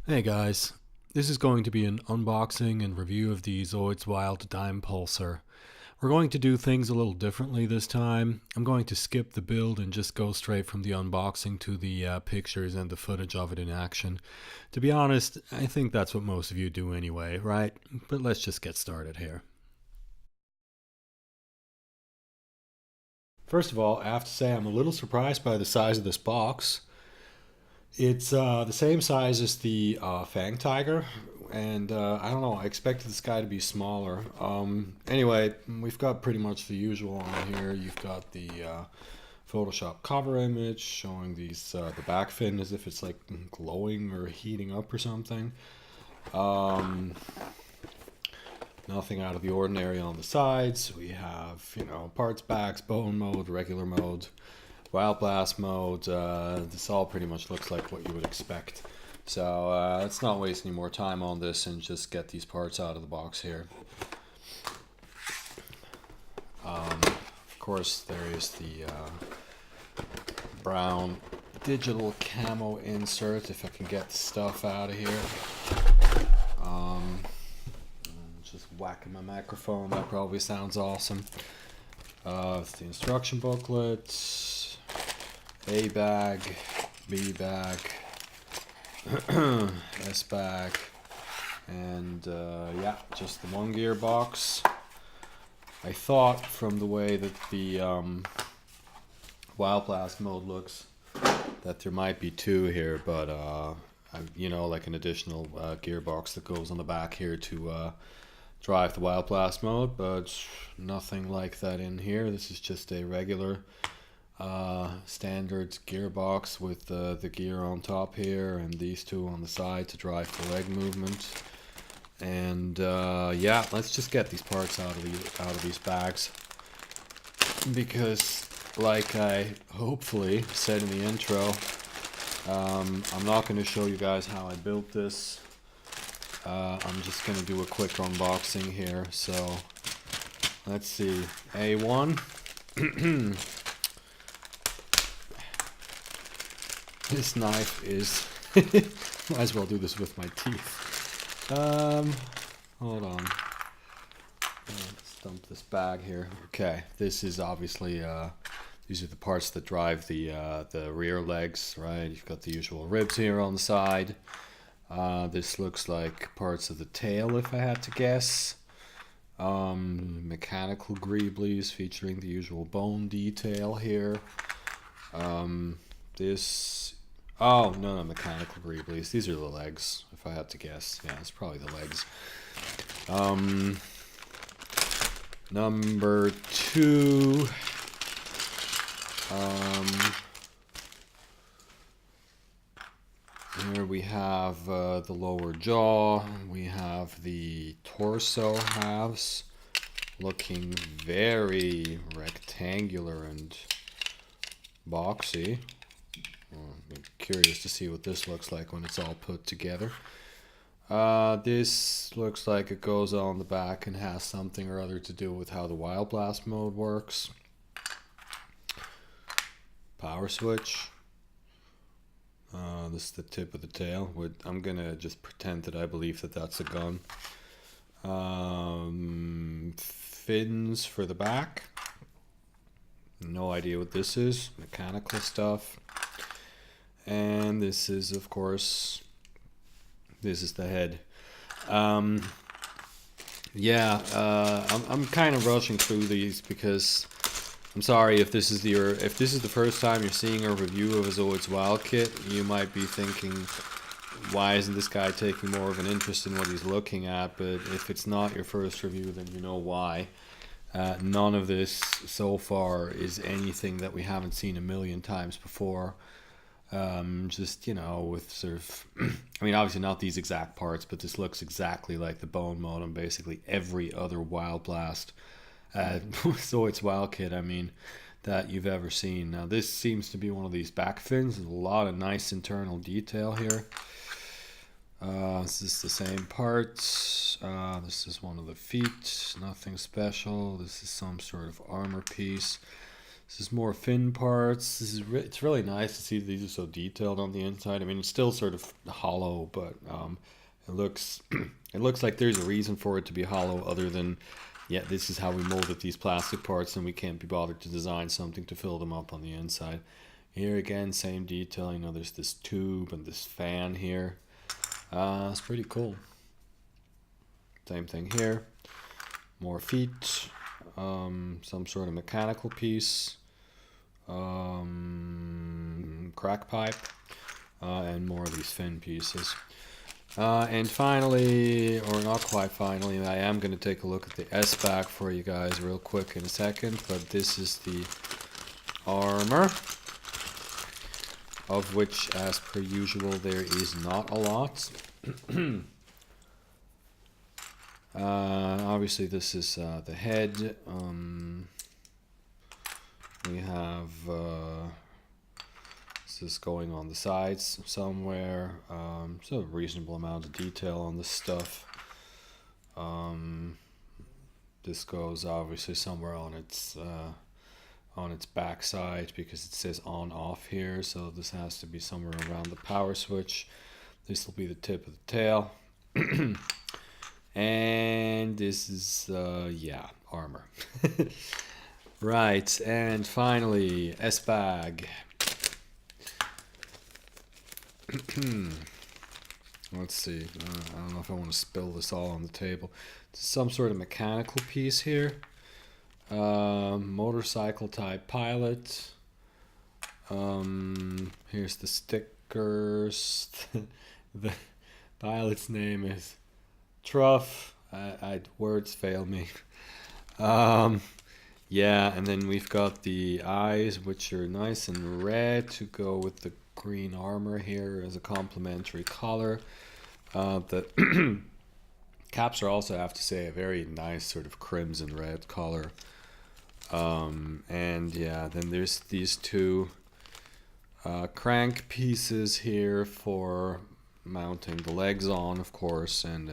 Hey guys, this is going to be an unboxing and review of the Zoids Wild Dimepulsar. We're going to do things a little differently this time. I'm going to skip the build and just go straight from the unboxing to the pictures and the footage of it in action. To be honest, I think that's what most of you do anyway, right? But let's just get started here. First of all, I have to say I'm a little surprised by the size of this box. It's the same size as the Fang Tiger, and I don't know. I expected this guy to be smaller. Anyway, we've got pretty much the usual on here. You've got the Photoshop cover image showing these the back fin as if it's like glowing or heating up or something. Um, Nothing out of the ordinary on the sides. We have parts backs, bone mode, regular mode. Wild Blast mode, this all pretty much looks like what you would expect. So let's not waste any more time on this and just get these parts out of the box here. Of course, there is the brown digital camo insert, if I can get the stuff out of here. Just whacking my microphone, that probably sounds awesome. It's the instruction booklet. A bag, B bag, S bag, and yeah, just the one gearbox. I thought from the way that the Wild Blast mode looks that there might be two here, but like an additional gearbox that goes on the back here to drive the Wild Blast mode, but nothing like that in here. This is just a regular standard gearbox with the gear on top here and these two on the side to drive the leg movement. And yeah, let's just get these parts out of these bags, because like I hopefully said in the intro, I'm not going to show you guys how I built this. I'm just going to do a quick unboxing here. So let's see. A1. This knife is might as well do this with my teeth. Hold on. Let's dump this bag here. Okay, this is obviously these are the parts that drive the rear legs, right? You've got the usual ribs here on the side. This looks like parts of the tail, if I had to guess. Mechanical greeblies featuring the usual bone detail here. This Oh, no, mechanical greeblies. These are the legs, if I had to guess. Yeah, it's probably the legs. Number two. Here we have the lower jaw. We have the torso halves looking very rectangular and boxy. I'm curious to see what this looks like when it's all put together. This looks like it goes on the back and has something or other to do with how the Wild Blast mode works. Power switch. This is the tip of the tail. I'm gonna just pretend that I believe that that's a gun. Fins for the back. No idea what this is. Mechanical stuff. And this is, of course, this is the head. Yeah, I'm kind of rushing through these because I'm sorry if this is the first time you're seeing a review of a Zoids Wild kit. You might be thinking, why isn't this guy taking more of an interest in what he's looking at? But if it's not your first review, then you know why. None of this so far is anything that we haven't seen a million times before. Just with sort of I mean, obviously not these exact parts, but this looks exactly like the bone mode on basically every other Wild Blast Zoids Wild kit, I mean, that you've ever seen. Now this seems to be one of these back fins. There's a lot of nice internal detail here. This is the same parts. This is one of the feet, nothing special. This is some sort of armor piece. This is more fin parts. It's really nice to see these are so detailed on the inside. I mean, it's still sort of hollow, but it looks it looks like there's a reason for it to be hollow, other than, yeah, this is how we molded these plastic parts, and we can't be bothered to design something to fill them up on the inside. Here again, same detail. You know, there's this tube and this fan here. It's pretty cool. Same thing here. More feet. Some sort of mechanical piece. Crack pipe. And more of these fin pieces. And finally, or not quite finally, I am going to take a look at the S-back for you guys real quick in a second. But this is the armor, of which, as per usual, there is not a lot. Obviously, this is the head. We have this is going on the sides somewhere. So a reasonable amount of detail on this stuff. This goes obviously somewhere on its back side, because it says on off here, so this has to be somewhere around the power switch. This will be the tip of the tail. And this is yeah, armor. Right, and finally, S-bag. Let's see, I don't know if I want to spill this all on the table. It's some sort of mechanical piece here. Motorcycle type pilot. Here's the stickers. The pilot's name is Truff. Words fail me. Yeah, and then we've got the eyes, which are nice and red to go with the green armor here as a complementary color. The caps are also, I have to say, a very nice sort of crimson red color. And yeah, then there's these two crank pieces here for mounting the legs on, of course, and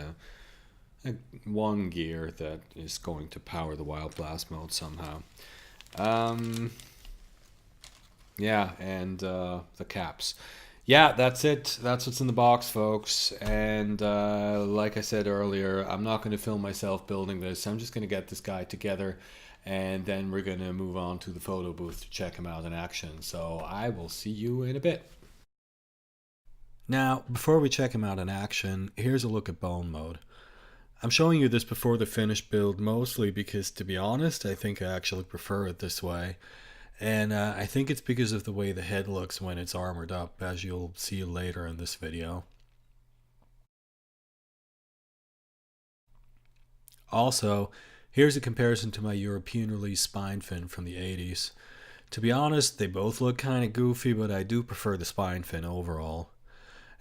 one gear that is going to power the Wild Blast mode somehow. Yeah, and the caps. Yeah, that's it. That's what's in the box, folks. And like I said earlier, I'm not going to film myself building this. I'm just going to get this guy together, and then we're going to move on to the photo booth to check him out in action. So I will see you in a bit. Now, before we check him out in action, here's a look at bone mode. I'm showing you this before the finished build, mostly because, to be honest, I think I actually prefer it this way. And I think it's because of the way the head looks when it's armored up, as you'll see later in this video. Also, here's a comparison to my European release spine fin from the 80s. To be honest, they both look kinda goofy, but I do prefer the spine fin overall.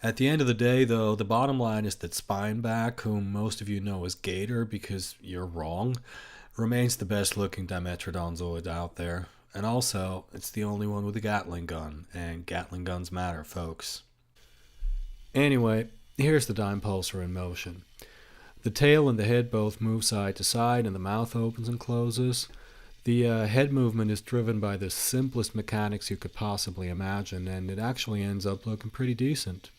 At the end of the day, though, the bottom line is that Spineback, whom most of you know as Gator because you're wrong, remains the best looking Dimetrodon Zoid out there. And also, it's the only one with a Gatling gun, and Gatling guns matter, folks. Anyway, here's the Dimepulsar in motion. The tail and the head both move side to side, and the mouth opens and closes. The head movement is driven by the simplest mechanics you could possibly imagine, and it actually ends up looking pretty decent.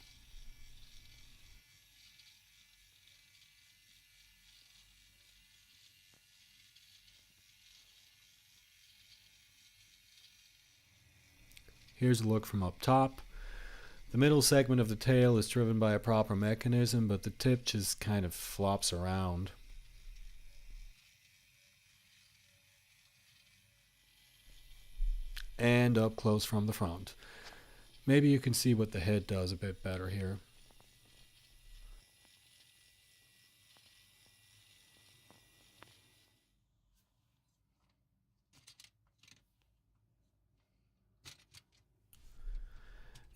Here's a look from up top. The middle segment of the tail is driven by a proper mechanism, but the tip just kind of flops around. And up close from the front. Maybe you can see what the head does a bit better here.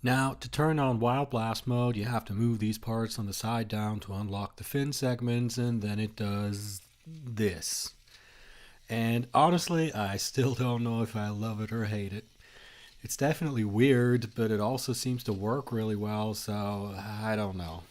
Now, to turn on Wild Blast mode, you have to move these parts on the side down to unlock the fin segments, and then it does this. And honestly, I still don't know if I love it or hate it. It's definitely weird, but it also seems to work really well, so I don't know.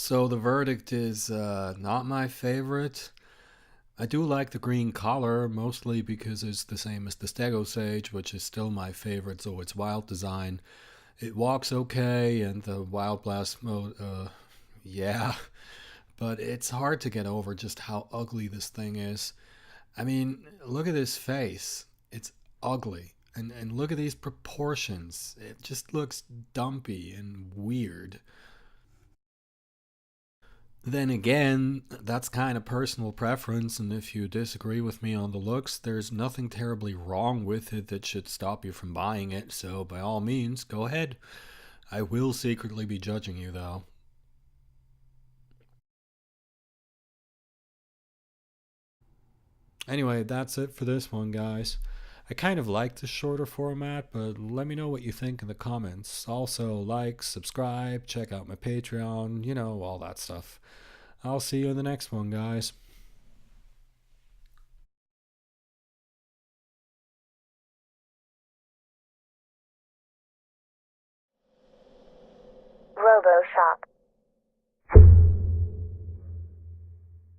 So the verdict is not my favorite. I do like the green collar, mostly because it's the same as the Stego Sage, which is still my favorite, so it's wild design. It walks okay, and the Wild Blast mode, yeah. But it's hard to get over just how ugly this thing is. I mean, look at his face. It's ugly. And look at these proportions. It just looks dumpy and weird. Then again, that's kind of personal preference, and if you disagree with me on the looks, there's nothing terribly wrong with it that should stop you from buying it, so by all means, go ahead. I will secretly be judging you, though. Anyway, that's it for this one, guys. I kind of like the shorter format, but let me know what you think in the comments. Also, like, subscribe, check out my Patreon, all that stuff. I'll see you in the next one, guys. RoboShop.